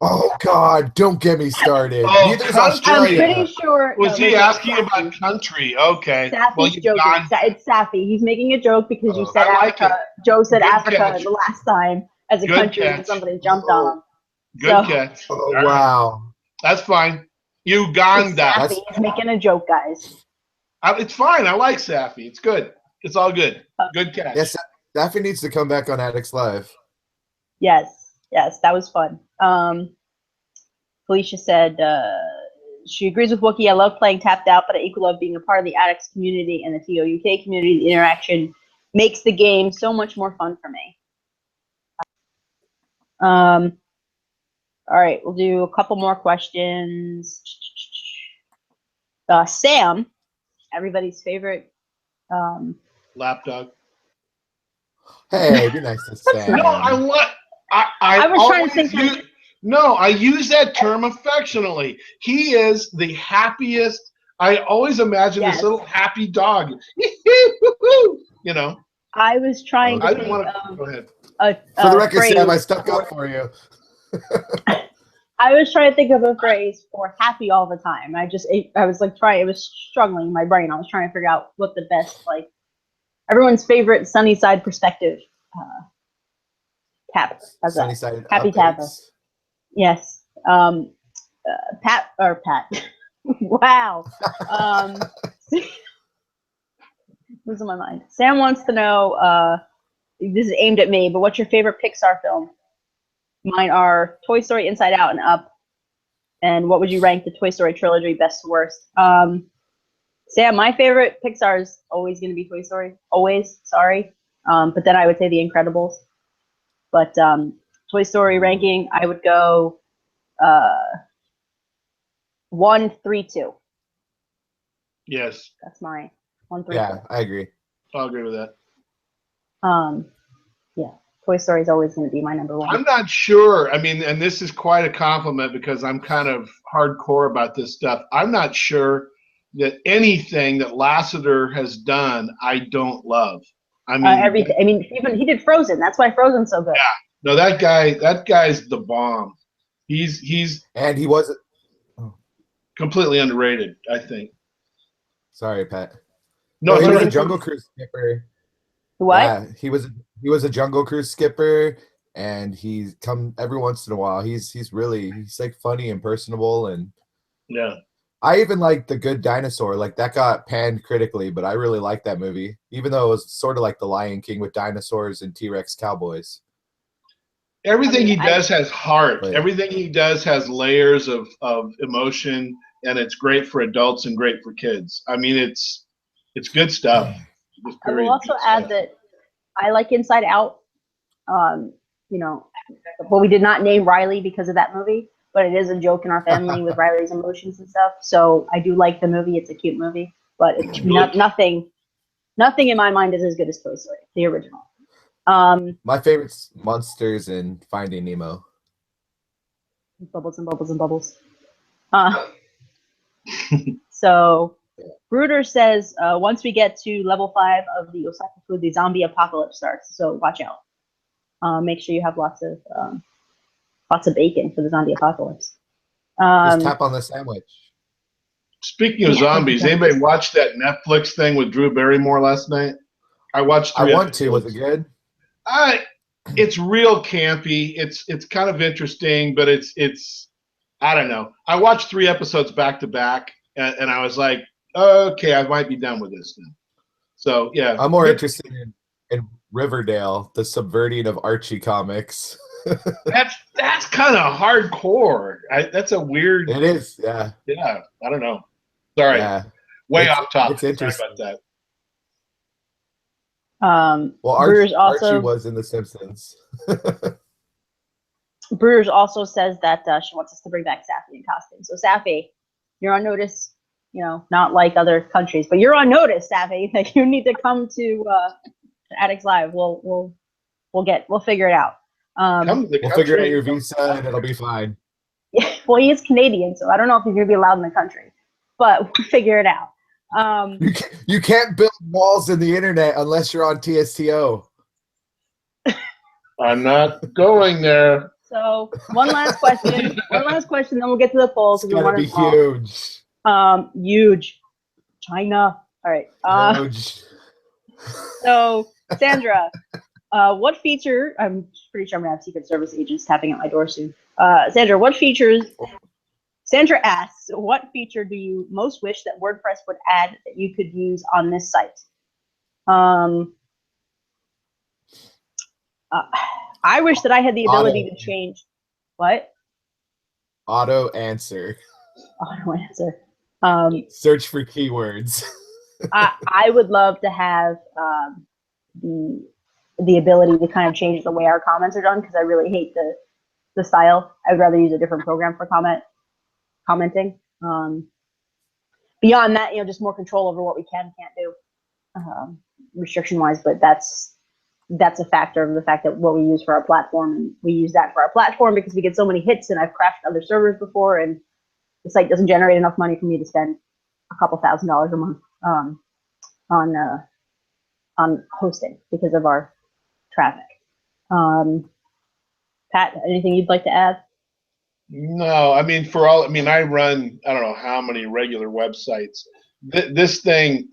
Oh God! Don't get me started. Oh, Neither is Australia. I'm pretty sure. Was he asking about country? Okay. Safi's joking. It's Safi. He's making a joke because you said Africa. Joe said Good Africa catch. the last time as a country, and somebody jumped on him. Good catch. Oh, wow. That's fine. Uganda. Safi. He's making a joke, guys. It's fine. I like Safi. It's good. It's all good. Good catch. Yes, Safi needs to come back on Addicts Live. Yes, that was fun. Felicia said she agrees with Wookie. I love playing Tapped Out, but I equally love being a part of the Addicts community and the TO UK community. The interaction makes the game so much more fun for me. All right, we'll do a couple more questions. Sam, everybody's favorite lapdog. Hey, be nice to Sam. No, I was trying to think. I use that term affectionately. He is the happiest. I always imagine this little happy dog. You know. I was trying to think go ahead. For the record, Sam, I stuck up for you. I was trying to think of a phrase for happy all the time. I was like it was struggling in my brain. I was trying to figure out what the best, like, everyone's favorite sunny side perspective tap. Sunny side happy tapper. Yes. Pat. Wow. Losing my mind. Sam wants to know, this is aimed at me, but what's your favorite Pixar film? Mine are Toy Story, Inside Out, and Up. And what would you rank the Toy Story trilogy best to worst? Sam, my favorite Pixar is always going to be Toy Story. Always, sorry. But then I would say The Incredibles. But Toy Story ranking, I would go 1, 3, 2. Yes. That's my 1, 3, 2. Yeah, I agree. I'll agree with that. Yeah. Toy Story is always going to be my number 1. I'm not sure. I mean, and this is quite a compliment because I'm kind of hardcore about this stuff. I'm not sure that anything that Lasseter has done, I don't love. I mean, everything. I mean, even he did Frozen. That's why Frozen's so good. No, that guy's the bomb. He's And he wasn't. completely underrated, I think. Sorry, Pat. No, No, he it's was all a right. Jungle Cruise skipper. What? Yeah, he was a Jungle Cruise skipper, and he's come every once in a while. He's like funny and personable, and Yeah. I even like The Good Dinosaur. Like that got panned critically, but I really like that movie, even though it was sort of like The Lion King with dinosaurs and T-Rex cowboys. Everything he does has heart. But- Everything he does has layers of emotion, and it's great for adults and great for kids. I mean, it's good stuff. Just I will period. also Good add stuff. that I like Inside Out. You know, but we did not name Riley because of that movie. But it is a joke in our family with Riley's emotions and stuff. So I do like the movie. It's a cute movie, but it's nothing in my mind is as good as Toy Story, the original. My favorite's Monsters and Finding Nemo. Bubbles and bubbles and bubbles. So Bruder says once we get to level 5 of the Osaka food, the zombie apocalypse starts. So watch out. Make sure you have lots of bacon for the zombie apocalypse. Just tap on the sandwich. Speaking of zombies, anybody watch that Netflix thing with Drew Barrymore last night? I watched 3 I want to. episodes. Was it good? It's real campy. It's kind of interesting, but it's I don't know. I watched 3 episodes back to back, and I was like, okay, I might be done with this now. So yeah, I'm more interested in Riverdale, the subverting of Archie comics. that's kind of hardcore. That's a weird. It is, yeah. Yeah, I don't know. Sorry, Yeah. way off topic. It's Sorry interesting. about that. Well, Brewers Archie was in The Simpsons. Brewers also says that she wants us to bring back Safi in costume. So Safi, you're on notice. You know, not like other countries, but you're on notice, Safi. Like you need to come to Addicts Live. We'll figure it out. We'll figure out your visa and it'll be fine. Well, he is Canadian, so I don't know if he's gonna be allowed in the country, but we'll figure it out. You can't build walls in the internet unless you're on TSTO. I'm not going there. So one last question, then we'll get to the polls. It's gonna be huge. Huge. China. All right. Huge. So Sandra, what feature? I'm pretty sure I'm gonna have Secret Service agents tapping at my door soon. Sandra, what features? Sandra asks, what feature do you most wish that WordPress would add that you could use on this site? I wish that I had the ability to change. What? Auto answer. Auto answer. Search for keywords. I would love to have the ability to kind of change the way our comments are done because I really hate the style. I'd rather use a different program for commenting. Beyond that, just more control over what we can't do, restriction wise. But that's a factor of the fact that what we use for our platform, and we use that for our platform because we get so many hits. And I've crashed other servers before, and the site doesn't generate enough money for me to spend a couple $1,000s a month on hosting because of our traffic. Pat, anything you'd like to add? No, I mean I run I don't know how many regular websites. This thing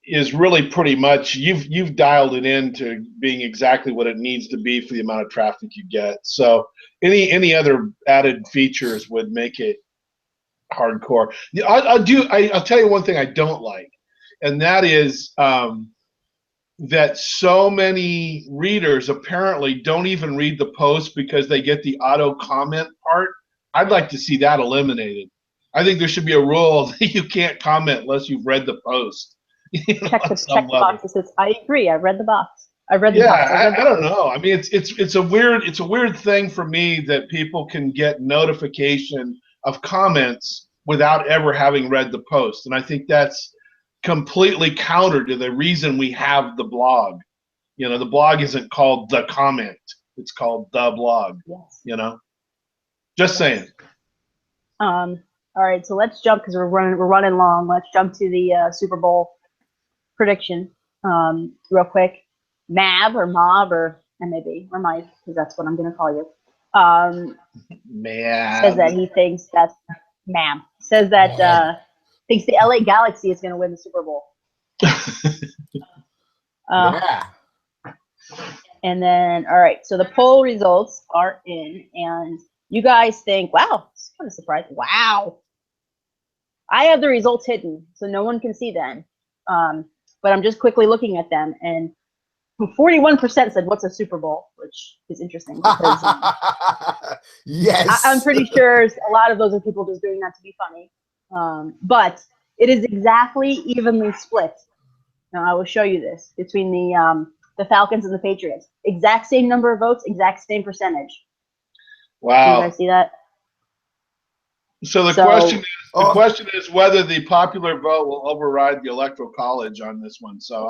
is really pretty much you've dialed it into being exactly what it needs to be for the amount of traffic you get. So any other added features would make it hardcore. I'll tell you one thing I don't like, and that is that so many readers apparently don't even read the post because they get the auto comment part. I'd like to see that eliminated. I think there should be a rule that you can't comment unless you've read the post. Check the box that says, I agree, I read the box. I don't know. I mean, it's a weird thing for me that people can get notification of comments without ever having read the post, and I think that's completely counter to the reason we have the blog. The blog isn't called the comment; it's called the blog. Yes. Just saying. All right, so let's jump because we're running long. Let's jump to the Super Bowl prediction real quick. Mav or Mob or MAB, or Mike, because that's what I'm going to call you, Man. says that he thinks that, ma'am, says that thinks the LA Galaxy is going to win the Super Bowl. Yeah. And then, all right, so the poll results are in, and you guys think, wow, it's kind of surprising. Wow. I have the results hidden, so no one can see them. But I'm just quickly looking at them, and 41% said, what's a Super Bowl? Which is interesting because Yes. I'm pretty sure a lot of those are people just doing that to be funny. But it is exactly evenly split. Now I will show you this between the Falcons and the Patriots. Exact same number of votes, exact same percentage. Wow. You guys see that? So the question is whether the popular vote will override the electoral college on this one. So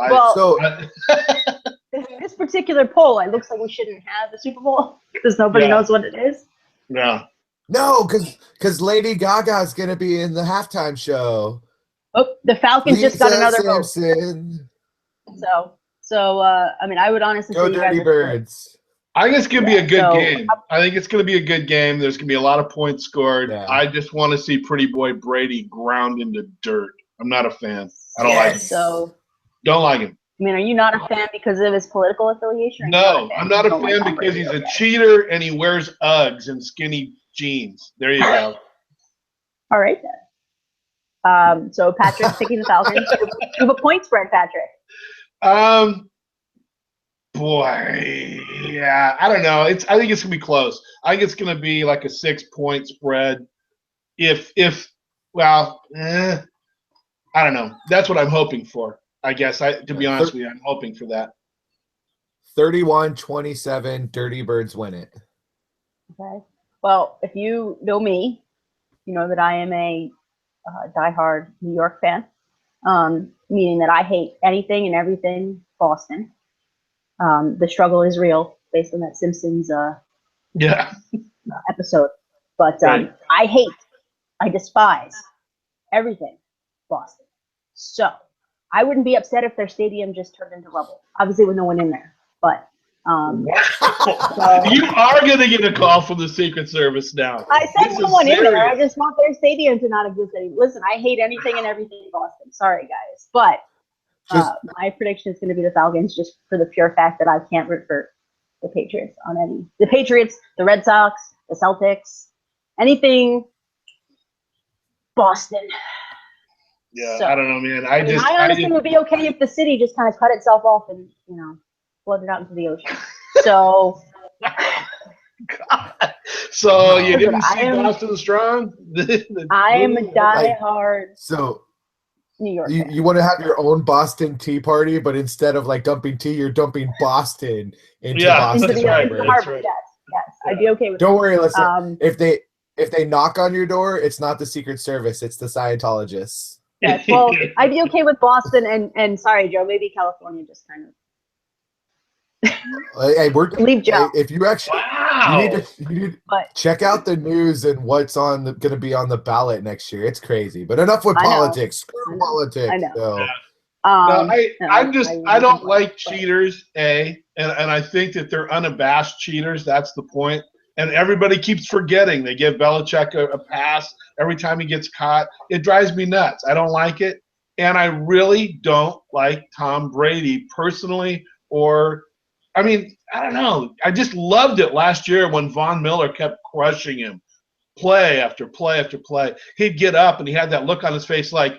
this particular poll, it looks like we shouldn't have the Super Bowl because nobody knows what it is. Yeah. No, because Lady Gaga is gonna be in the halftime show. Oh, the Falcons just got another Simpson. vote. So I mean, I would honestly Go say you guys Dirty are Birds. I think it's going to be a good so- game. I think it's going to be a good game. There's going to be a lot of points scored. Yeah. I just want to see Pretty Boy Brady ground into dirt. I'm not a fan. I don't like him. So, Don't like him. I mean, are you not a fan because of his political affiliation? Or No, I'm not a You don't fan like Tom because Brady? he's a cheater and he wears Uggs and skinny jeans. There you go. All right then. So Patrick's picking the Falcons. You have a point spread, Patrick. Boy, yeah, I don't know. I think it's gonna be close. I think it's gonna be like a 6-point spread. Well, I don't know. That's what I'm hoping for. I guess to be honest with you, I'm hoping for that. 31-27, Dirty Birds win it. Okay. Well, if you know me, you know that I am a diehard New York fan, meaning that I hate anything and everything Boston. The struggle is real, based on that Simpsons episode. But Right. I despise everything Boston. So I wouldn't be upset if their stadium just turned into rubble. Obviously, with no one in there. But You are going to get a call from the Secret Service now. I said This no is one in there. I serious. just want their stadium to not exist anymore. Listen, I hate anything and everything in Boston. Sorry, guys. But my prediction is going to be the Falcons just for the pure fact that I can't root for the Patriots on any. The Patriots, the Red Sox, the Celtics, anything Boston. Yeah, So, I don't know, man. I honestly would be okay if the city just kind of cut itself off and, floated out into the ocean. So. So you Listen, didn't see Boston Strong? I am a diehard New York fan. You want to have your own Boston Tea Party, but instead of like dumping tea, you're dumping Boston into Boston. That's right. Yes, I'd be okay with Don't that. worry, listen. If they knock on your door, it's not the Secret Service, it's the Scientologists. Yes, well, I'd be okay with Boston and sorry, Joe, maybe California just kind of. Hey, Leave Joe. If you actually, you need to check out the news and what's going to be on the ballot next year. It's crazy. But enough with politics. Screw politics. I know. So. I don't like cheaters, and I think that they're unabashed cheaters. That's the point. And everybody keeps forgetting. They give Belichick a pass every time he gets caught. It drives me nuts. I don't like it. And I really don't like Tom Brady personally I don't know. I just loved it last year when Von Miller kept crushing him. Play after play after play. He'd get up and he had that look on his face like,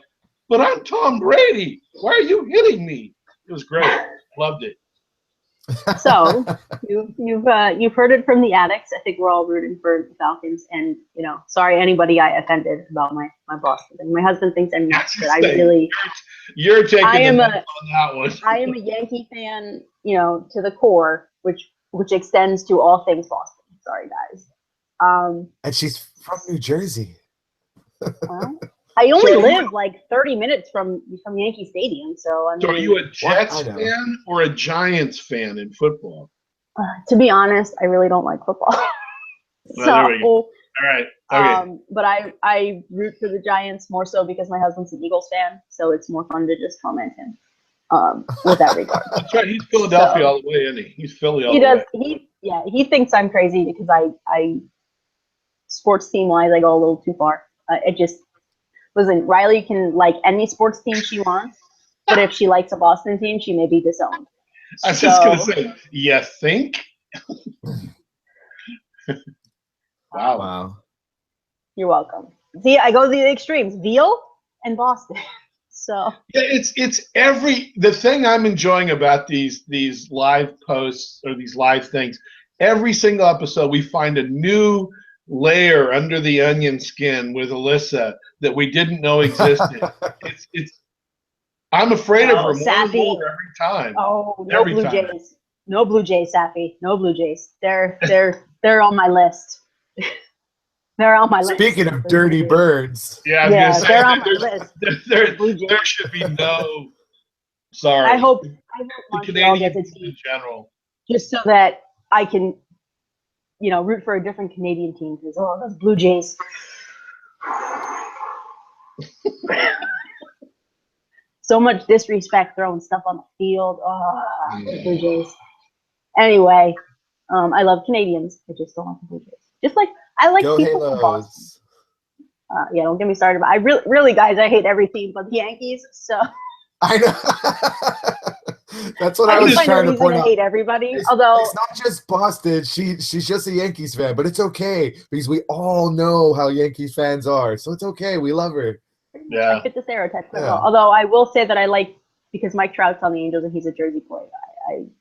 but I'm Tom Brady. Why are you hitting me? It was great. Loved it. So you've heard it from the addicts. I think we're all rooting for the Falcons, and sorry anybody I offended about my Boston thing. My husband thinks I'm nuts, but you're taking the on that one. I am a Yankee fan, to the core, which extends to all things Boston. Sorry, guys. And she's from New Jersey. Well, I only live like 30 minutes from Yankee Stadium, so I mean. So are you a Jets fan or a Giants fan in football? To be honest, I really don't like football. There we go. All right. Okay. But I root for the Giants more so because my husband's an Eagles fan, so it's more fun to just comment him. with that regard. That's right. He's Philadelphia all the way, isn't he? He's Philly all He the does. way. He thinks I'm crazy because I sports team wise, I go a little too far. It just listen. Riley can like any sports team she wants, but if she likes a Boston team, she may be disowned. I was just gonna say, you think? Wow. You're welcome. See, I go to the extremes: Veal and Boston. So yeah, it's the thing I'm enjoying about these live posts or these live things. Every single episode, we find a new layer under the onion skin with Alyssa that we didn't know existed. I'm afraid of her more and more every time. Oh, no Blue Jays. No Blue Jays, Safi. No Blue Jays. They're on my list. They're on my list. Speaking of dirty birds. Yeah, they're on my list. There should be no. Sorry. I hope Montreal gets a team in general, just so that I can, root for a different Canadian team because those Blue Jays. So much disrespect, throwing stuff on the field. The Blue Jays. Anyway, I love Canadians. I just don't like the Blue Jays. Just like I like Go people Halos. from Boston. Don't get me started. But I really, guys, I hate every team but the Yankees. So I know. That's what I was trying to point out. I hate everybody. It's Although not just Boston. She's just a Yankees fan, but it's okay because we all know how Yankees fans are. So it's okay. We love her. Yeah. I fit the stereotype. Yeah. Although I will say that I like because Mike Trout's on the Angels and he's a Jersey boy.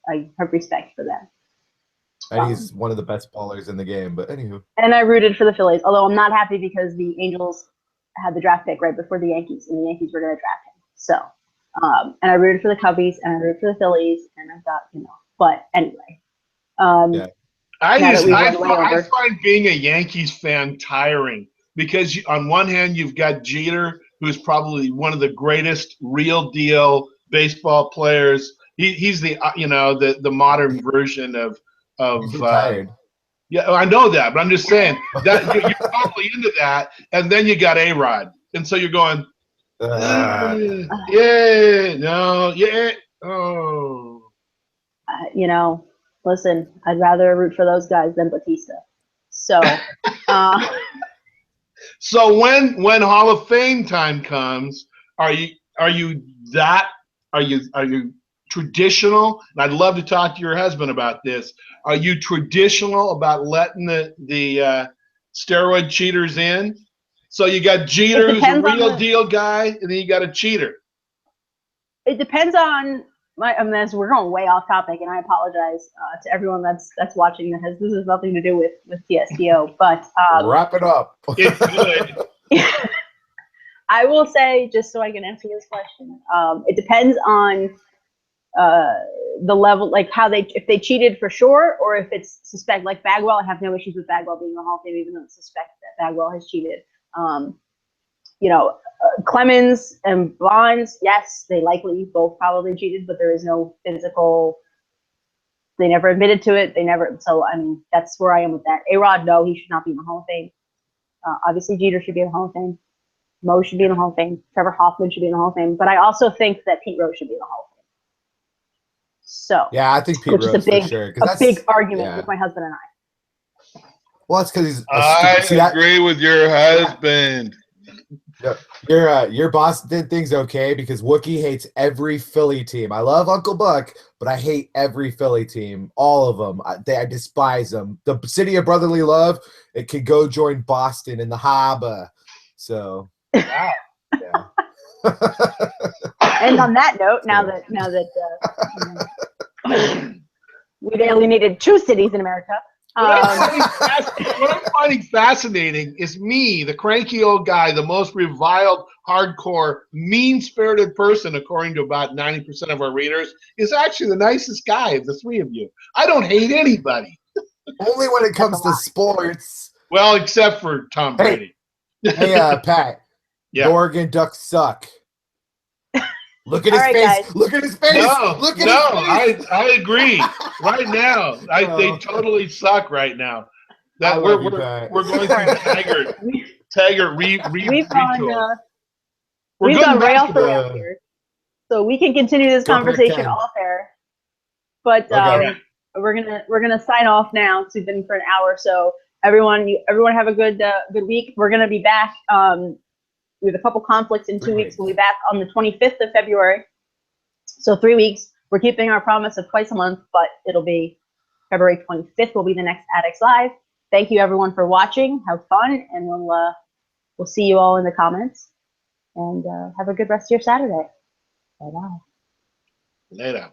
I have respect for that. And he's one of the best ballers in the game. But anywho. And I rooted for the Phillies, although I'm not happy because the Angels had the draft pick right before the Yankees, and the Yankees were going to draft him. So, and I rooted for the Cubbies, and I rooted for the Phillies, and I thought, But anyway. I find being a Yankees fan tiring because on one hand you've got Jeter, who's probably one of the greatest real deal baseball players. He's the the modern version of retired. Yeah, I know that, but I'm just saying that you're probably into that, and then you got A-Rod, and so you're going, listen, I'd rather root for those guys than Batista. So, so when Hall of Fame time comes, are you traditional? And I'd love to talk to your husband about this. Are you traditional about letting the steroid cheaters in? So you got Jeter, who's a real deal guy, and then you got a cheater. It depends on we're going way off topic, and I apologize to everyone that's watching this. This has nothing to do with TSTO, but wrap it up. It's good. I will say, just so I can answer this question, it depends on the level, like if they cheated for sure, or if it's suspect, like Bagwell. I have no issues with Bagwell being a Hall of Fame, even though it's suspect that Bagwell has cheated. Clemens and Bonds, yes, they likely both probably cheated, but there is no physical. They never admitted to it. They never. So that's where I am with that. A-Rod, no, he should not be in the Hall of Fame. Obviously, Jeter should be in the Hall of Fame. Mo should be in the Hall of Fame. Trevor Hoffman should be in the Hall of Fame. But I also think that Pete Rose should be in the Hall of Fame. So yeah, I think Pete Rose for sure. A big argument with my husband and I. Well, it's because he's. I agree with your husband. Your Boston thing's okay because Wookie hates every Philly team. I love Uncle Buck, but I hate every Philly team. All of them. I despise them. The city of brotherly love, it could go join Boston in the harbor. So, wow. Yeah. And on that note, now that we've alienated 2 cities in America. What I'm finding fascinating is me, the cranky old guy, the most reviled, hardcore, mean-spirited person, according to about 90% of our readers, is actually the nicest guy of the 3 of you. I don't hate anybody. Only when it comes to sports. Well, except for Tom Brady. Hey, Pat. Yeah. The Oregon Ducks suck. Look at his face. Guys. Look at his face. I agree. Right now, they totally suck right now. That we're going through Taggart We've gone rail for rail here. So we can continue this Go Pac conversation 10. off air. But Okay. Alright. we're gonna sign off now. It's been for an hour. So everyone have a good week. We're gonna be back with a couple conflicts in 2 weeks. We'll be back on the 25th of February. So 3 weeks. We're keeping our promise of twice a month, but it'll be February 25th will be the next Addicts Live. Thank you everyone for watching. Have fun, and we'll see you all in the comments. And have a good rest of your Saturday. Bye bye. Later.